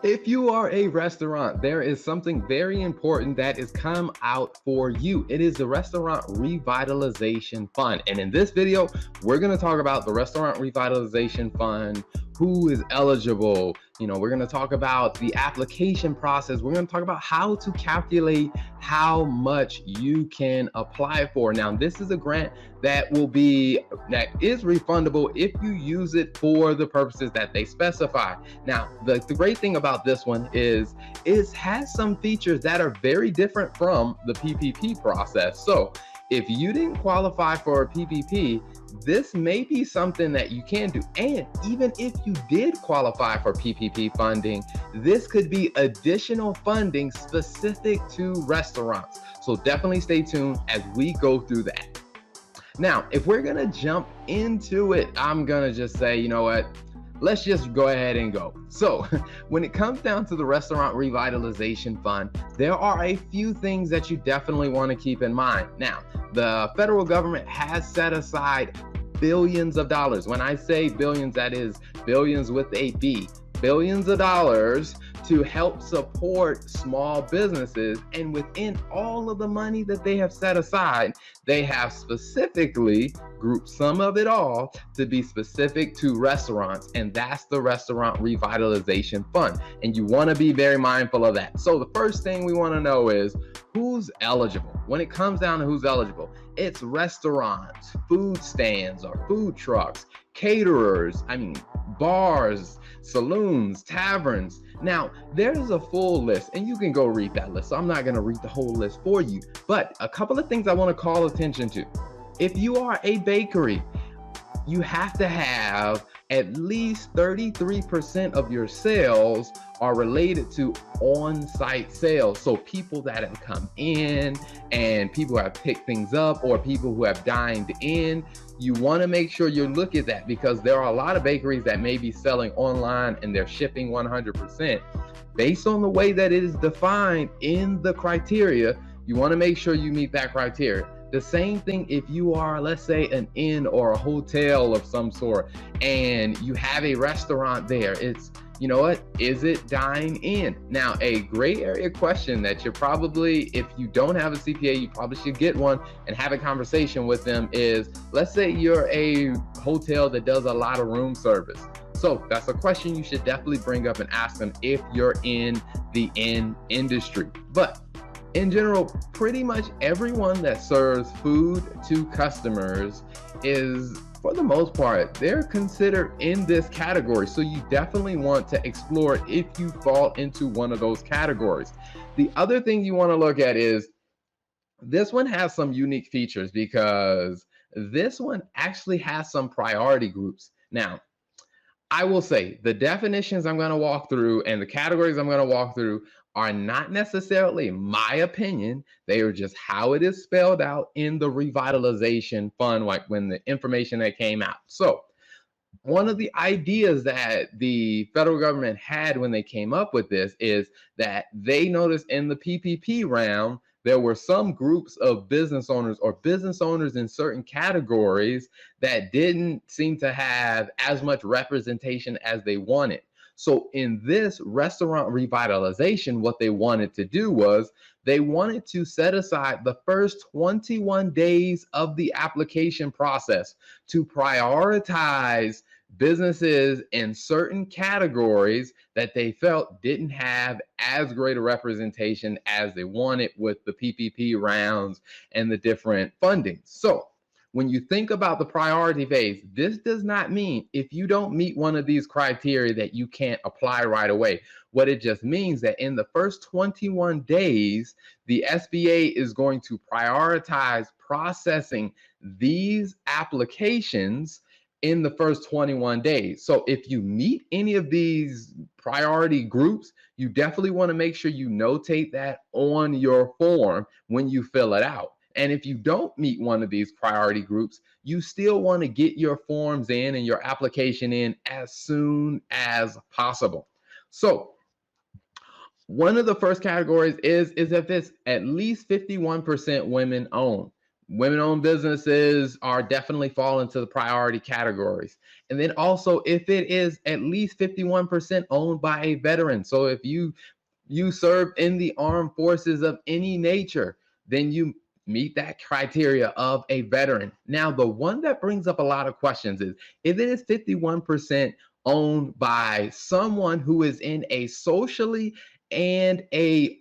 If you are a restaurant, there is something very important that is come out for you. It is the Restaurant Revitalization Fund. And in this video, we're going to talk about the Restaurant Revitalization Fund, who is eligible. We're going to talk about the application process. We're going to talk about how to calculate how much you can apply for. Now, this is a grant that is refundable if you use it for the purposes that they specify. Now, the great thing about this one is it has some features that are very different from the PPP process. So if you didn't qualify for a PPP, this may be something that you can do. And even if you did qualify for PPP funding, this could be additional funding specific to restaurants. So definitely stay tuned as we go through that. Now, if we're going to jump into it, I'm going to just say, you know what? Let's just go ahead and go. So when it comes down to the Restaurant Revitalization Fund, there are a few things that you definitely want to keep in mind. Now, the federal government has set aside billions of dollars. When I say billions, that is billions with a B, billions of dollars to help support small businesses. And within all of the money that they have set aside, they have specifically grouped some of it all to be specific to restaurants, and that's the Restaurant Revitalization Fund. And you want to be very mindful of that. So the first thing we want to know is who's eligible. When it comes down to who's eligible, it's restaurants, food stands or food trucks, caterers, bars, saloons, taverns. Now, there's a full list, and you can go read that list. So I'm not going to read the whole list for you, but a couple of things I want to call attention to. If you are a bakery, you have to have at least 33% of your sales are related to on-site sales. So people that have come in and people who have picked things up or people who have dined in, you want to make sure you look at that, because there are a lot of bakeries that may be selling online and they're shipping 100%. Based on the way that it is defined in the criteria, you want to make sure you meet that criteria. The same thing if you are, let's say, an inn or a hotel of some sort, and you have a restaurant there. It's, you know what, is it dine in? Now, a gray area question that you're probably, if you don't have a CPA, you probably should get one and have a conversation with them is, let's say you're a hotel that does a lot of room service. So that's a question you should definitely bring up and ask them if you're in the inn industry. But in general, pretty much everyone that serves food to customers is, for the most part, they're considered in this category. So you definitely want to explore it if you fall into one of those categories. The other thing you want to look at is this one has some unique features, because this one actually has some priority groups. Now, I will say the definitions I'm going to walk through and the categories I'm going to walk through are not necessarily my opinion. They are just how it is spelled out in the Revitalization Fund, like when the information that came out. So one of the ideas that the federal government had when they came up with this is that they noticed in the PPP round, there were some groups of business owners or business owners in certain categories that didn't seem to have as much representation as they wanted. So in this restaurant revitalization, what they wanted to do was they wanted to set aside the first 21 days of the application process to prioritize businesses in certain categories that they felt didn't have as great a representation as they wanted with the PPP rounds and the different fundings. So when you think about the priority phase, this does not mean if you don't meet one of these criteria that you can't apply right away. What it just means that in the first 21 days, the SBA is going to prioritize processing these applications in the first 21 days. So if you meet any of these priority groups, you definitely want to make sure you notate that on your form when you fill it out. And if you don't meet one of these priority groups, you still want to get your forms in and your application in as soon as possible. So one of the first categories is if it's at least 51% women owned. women-owned businesses are definitely fall into the priority categories. And then also, if it is at least 51% owned by a veteran. So if you serve in the armed forces of any nature, then you meet that criteria of a veteran. Now, the one that brings up a lot of questions is if it is 51% owned by someone who is in a socially and a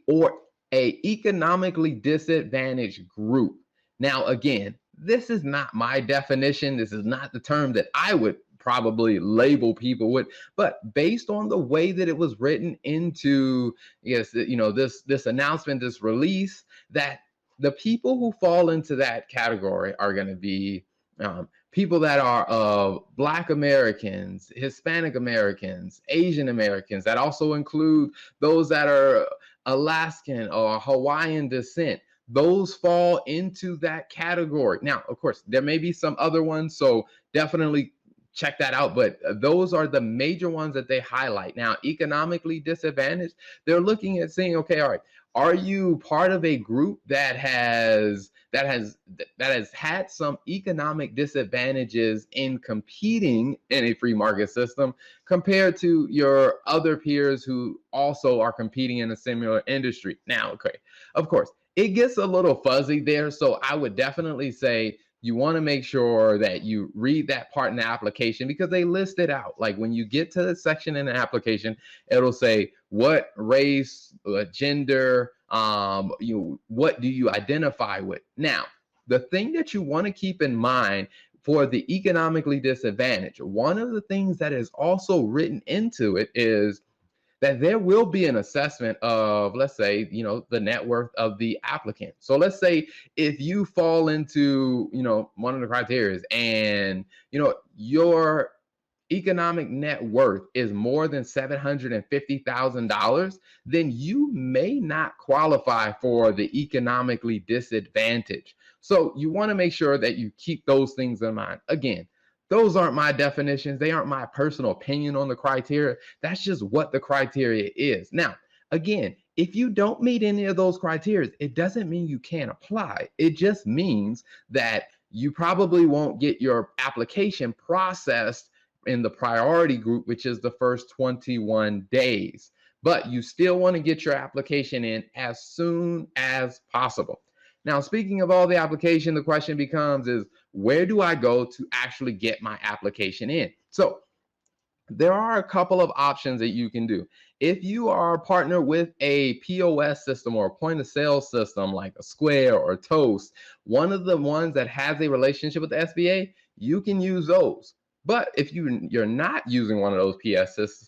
economically disadvantaged group. Now, again, this is not my definition. This is not the term that I would probably label people with, but based on the way that it was written into, yes, this announcement, this release, that the people who fall into that category are going to be people that are of Black Americans, Hispanic Americans, Asian Americans. That also include those that are Alaskan or Hawaiian descent. Those fall into that category. Now, of course, there may be some other ones, so definitely check that out. But those are the major ones that they highlight. Now, economically disadvantaged, they're looking at saying, okay, all right, are you part of a group that has had some economic disadvantages in competing in a free market system compared to your other peers who also are competing in a similar industry? Now, okay, of course, it gets a little fuzzy there. So I would definitely say you want to make sure that you read that part in the application, because they list it out. Like when you get to the section in the application, it'll say what race, gender, what do you identify with? Now, the thing that you want to keep in mind for the economically disadvantaged, one of the things that is also written into it is that there will be an assessment of, let's say, the net worth of the applicant. So let's say if you fall into, one of the criteria and, your economic net worth is more than $750,000, then you may not qualify for the economically disadvantaged. So you want to make sure that you keep those things in mind. Again, those aren't my definitions. They aren't my personal opinion on the criteria. That's just what the criteria is. Now, again, if you don't meet any of those criteria, it doesn't mean you can't apply. It just means that you probably won't get your application processed in the priority group, which is the first 21 days. But you still want to get your application in as soon as possible. Now, speaking of all the application, the question becomes is, where do I go to actually get my application in? So there are a couple of options that you can do. If you are a partner with a POS system or a point of sale system like a Square or Toast, one of the ones that has a relationship with the SBA, you can use those. But if you're not using one of those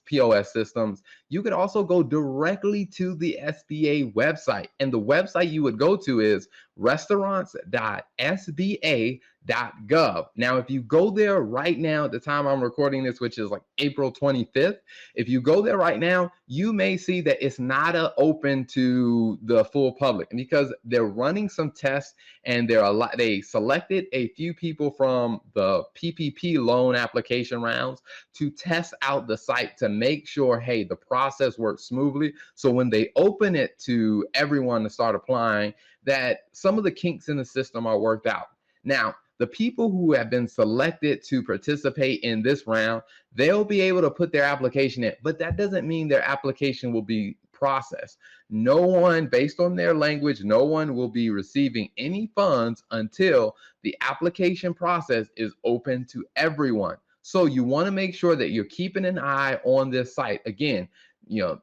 POS systems, you could also go directly to the SBA website. And the website you would go to is restaurants.sba.gov. Now, if you go there right now, at the time I'm recording this, which is like April 25th, if you go there right now, you may see that it's not open to the full public, because they're running some tests and they selected a few people from the PPP loan application rounds to test out the site to make sure, hey, the process works smoothly. So when they open it to everyone to start applying, that some of the kinks in the system are worked out. Now, the people who have been selected to participate in this round, they'll be able to put their application in, but that doesn't mean their application will be processed. No one, based on their language, no one will be receiving any funds until the application process is open to everyone. So you want to make sure that you're keeping an eye on this site. Again,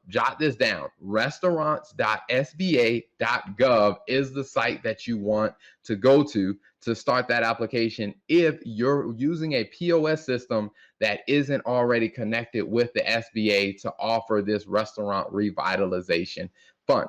jot this down. Restaurants.sba.gov is the site that you want to go to start that application if you're using a POS system that isn't already connected with the SBA to offer this restaurant revitalization fund.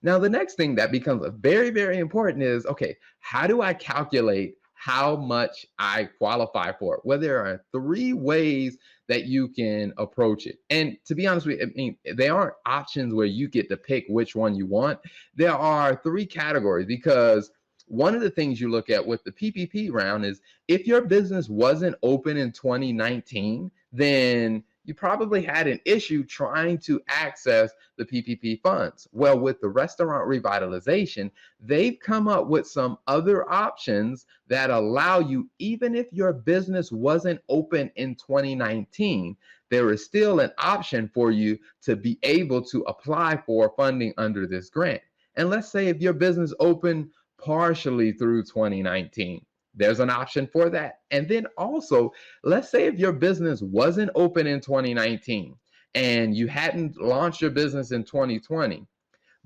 Now, the next thing that becomes very, very important is, okay, how do I calculate how much I qualify for it? Well, there are 3 ways that you can approach it. And to be honest with you, I mean, there aren't options where you get to pick which one you want. There are 3 categories, because one of the things you look at with the PPP round is if your business wasn't open in 2019, then you probably had an issue trying to access the PPP funds. Well, with the restaurant revitalization, they've come up with some other options that allow you, even if your business wasn't open in 2019, there is still an option for you to be able to apply for funding under this grant. And let's say if your business opened partially through 2019, there's an option for that. And then also, let's say if your business wasn't open in 2019 and you hadn't launched your business in 2020,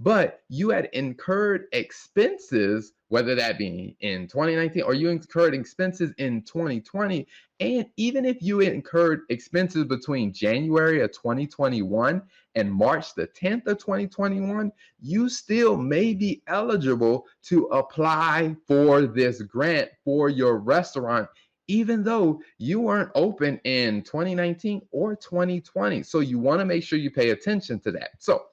but you had incurred expenses, whether that be in 2019 or you incurred expenses in 2020. And even if you incurred expenses between January of 2021 and March the 10th of 2021, you still may be eligible to apply for this grant for your restaurant, even though you weren't open in 2019 or 2020. So you want to make sure you pay attention to that. So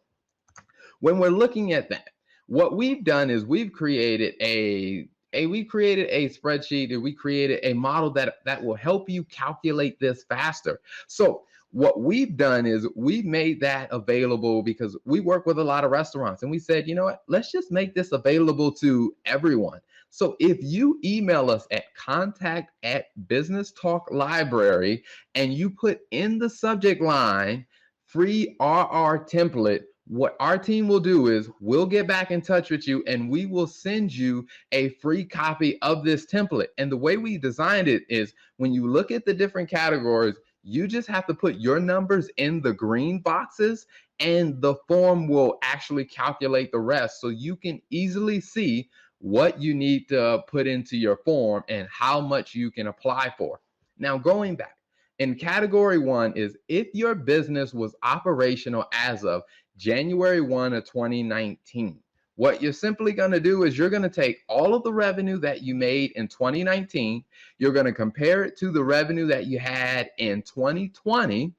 when we're looking at that, what we've done is we've created a spreadsheet, and we created a model that will help you calculate this faster. So what we've done is we've made that available because we work with a lot of restaurants, and we said, you know what, let's just make this available to everyone. So if you email us at contact@Business Talk Library and you put in the subject line free RR template, what our team will do is we'll get back in touch with you and we will send you a free copy of this template. And the way we designed it is when you look at the different categories, you just have to put your numbers in the green boxes and the form will actually calculate the rest. So you can easily see what you need to put into your form and how much you can apply for. Now, going back, in category 1 is if your business was operational as of January 1 of 2019. What you're simply going to do is you're going to take all of the revenue that you made in 2019, you're going to compare it to the revenue that you had in 2020,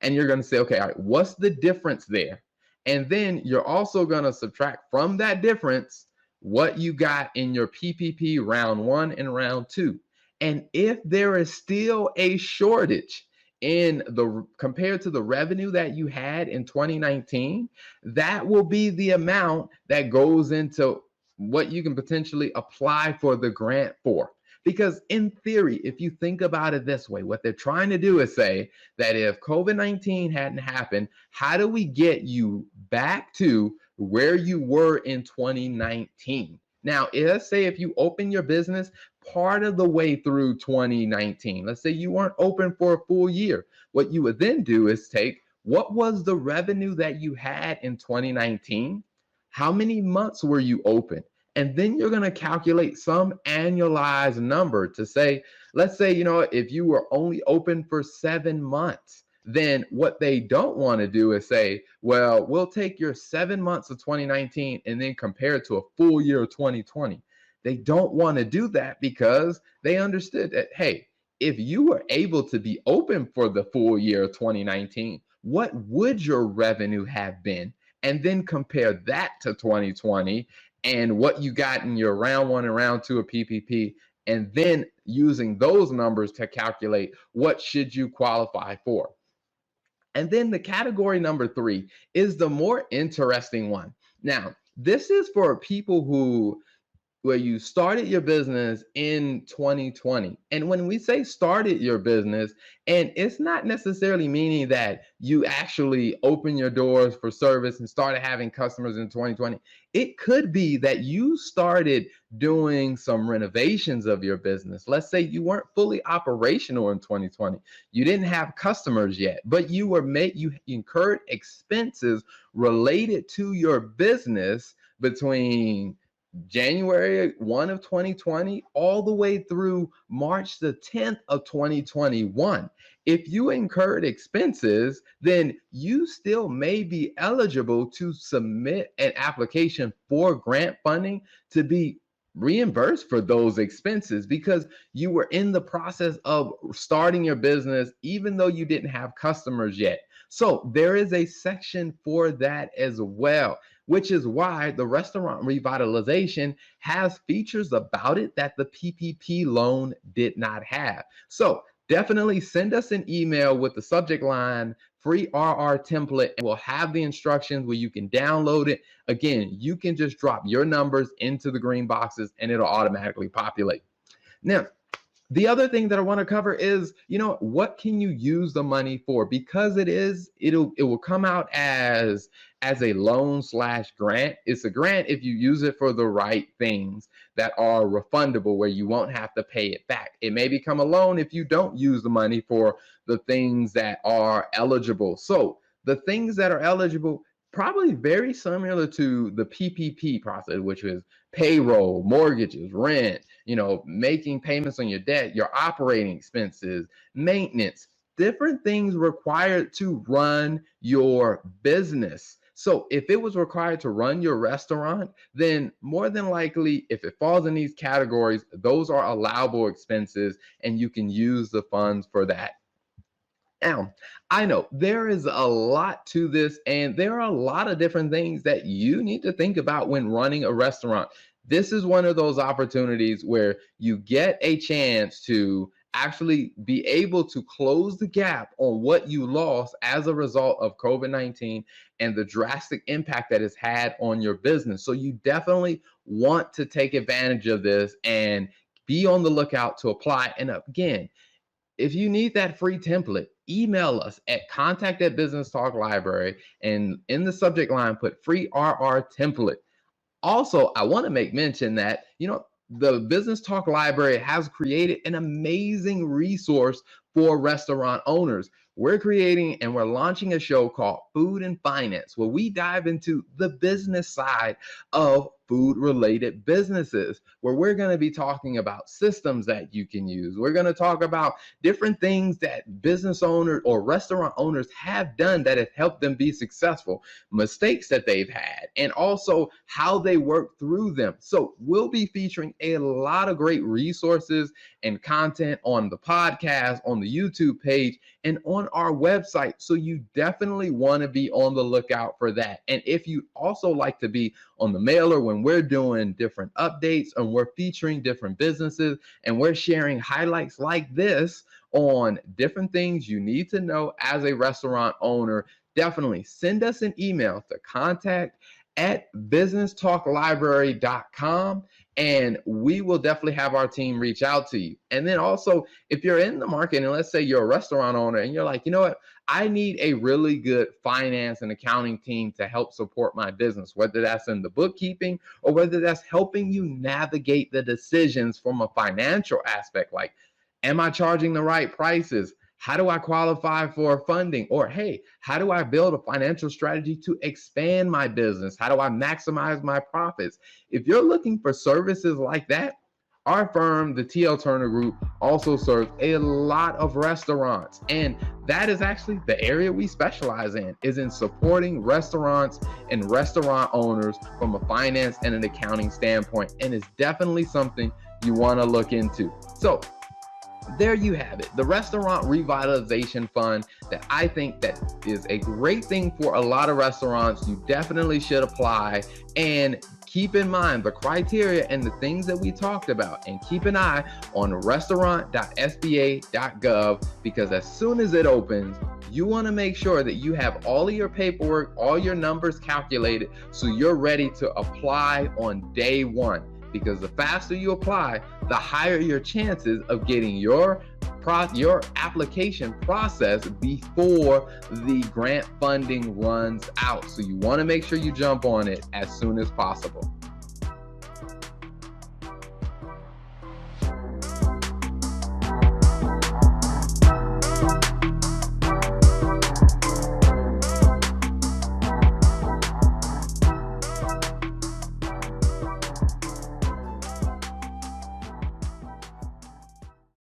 and you're going to say, okay, all right, what's the difference there? And then you're also going to subtract from that difference what you got in your PPP round 1 and round 2. And if there is still a shortage in the compared to the revenue that you had in 2019, that will be the amount that goes into what you can potentially apply for the grant for. Because in theory, if you think about it this way, what they're trying to do is say that if COVID-19 hadn't happened, how do we get you back to where you were in 2019? Now, let's say if you open your business part of the way through 2019, let's say you weren't open for a full year, what you would then do is take what was the revenue that you had in 2019, how many months were you open, and then you're going to calculate some annualized number to say, let's say, if you were only open for 7 months, then what they don't want to do is say, well, we'll take your 7 months of 2019 and then compare it to a full year of 2020. They don't want to do that because they understood that, hey, if you were able to be open for the full year of 2019, what would your revenue have been? And then compare that to 2020 and what you got in your round 1 and round 2 of PPP, and then using those numbers to calculate what should you qualify for. And then the category number 3 is the more interesting one. Now, this is for people where you started your business in 2020. And when we say started your business, and it's not necessarily meaning that you actually open your doors for service and started having customers in 2020. It could be that you started doing some renovations of your business. Let's say you weren't fully operational in 2020. You didn't have customers yet, but you incurred expenses related to your business between January 1 of 2020 all the way through March the 10th of 2021. If you incurred expenses, then you still may be eligible to submit an application for grant funding to be reimbursed for those expenses because you were in the process of starting your business even though you didn't have customers yet. So there is a section for that as well, which is why the restaurant revitalization has features about it that the PPP loan did not have. So definitely send us an email with the subject line free RR template, and we'll have the instructions where you can download it. Again, you can just drop your numbers into the green boxes and it'll automatically populate. Now, the other thing that I want to cover is, what can you use the money for? Because it will come out as a loan / grant. It's a grant if you use it for the right things that are refundable, where you won't have to pay it back. It may become a loan if you don't use the money for the things that are eligible. So the things that are eligible, probably very similar to the PPP process, which is payroll, mortgages, rent, making payments on your debt, your operating expenses, maintenance, different things required to run your business. So if it was required to run your restaurant, then more than likely, if it falls in these categories, those are allowable expenses and you can use the funds for that. Now, I know there is a lot to this, and there are a lot of different things that you need to think about when running a restaurant. This is one of those opportunities where you get a chance to actually be able to close the gap on what you lost as a result of COVID-19 and the drastic impact that it's had on your business. So you definitely want to take advantage of this and be on the lookout to apply. And again, if you need that free template, email us at contact@Business Talk Library, and in the subject line, put free RR template. Also, I want to make mention that, the Business Talk Library has created an amazing resource for restaurant owners. We're creating and we're launching a show called Food and Finance, where we dive into the business side of food-related businesses, where we're going to be talking about systems that you can use. We're going to talk about different things that business owners or restaurant owners have done that have helped them be successful, mistakes that they've had, and also how they work through them. So we'll be featuring a lot of great resources and content on the podcast, on the YouTube page, and on our website. So you definitely want to be on the lookout for that. And if you also like to be on the mailer when we're doing different updates and we're featuring different businesses and we're sharing highlights like this on different things you need to know as a restaurant owner, definitely send us an email to contact@businesstalklibrary.com, and we will definitely have our team reach out to you. And then also, if you're in the market and let's say you're a restaurant owner and you're like, you know what, I need a really good finance and accounting team to help support my business, whether that's in the bookkeeping or whether that's helping you navigate the decisions from a financial aspect, like, am I charging the right prices? How do I qualify for funding? Or, hey, how do I build a financial strategy to expand my business? How do I maximize my profits? If you're looking for services like that, our firm, the TL Turner Group, also serves a lot of restaurants. And that is actually the area we specialize in, is in supporting restaurants and restaurant owners from a finance and an accounting standpoint. And it's definitely something you want to look into. So there you have it, the Restaurant Revitalization Fund, that I think that is a great thing for a lot of restaurants. You definitely should apply, and keep in mind the criteria and the things that we talked about, and keep an eye on restaurant.sba.gov, because as soon as it opens, you want to make sure that you have all of your paperwork, all your numbers calculated, so you're ready to apply on day one. Because the faster you apply, the higher your chances of getting your application processed before the grant funding runs out. So you want to make sure you jump on it as soon as possible.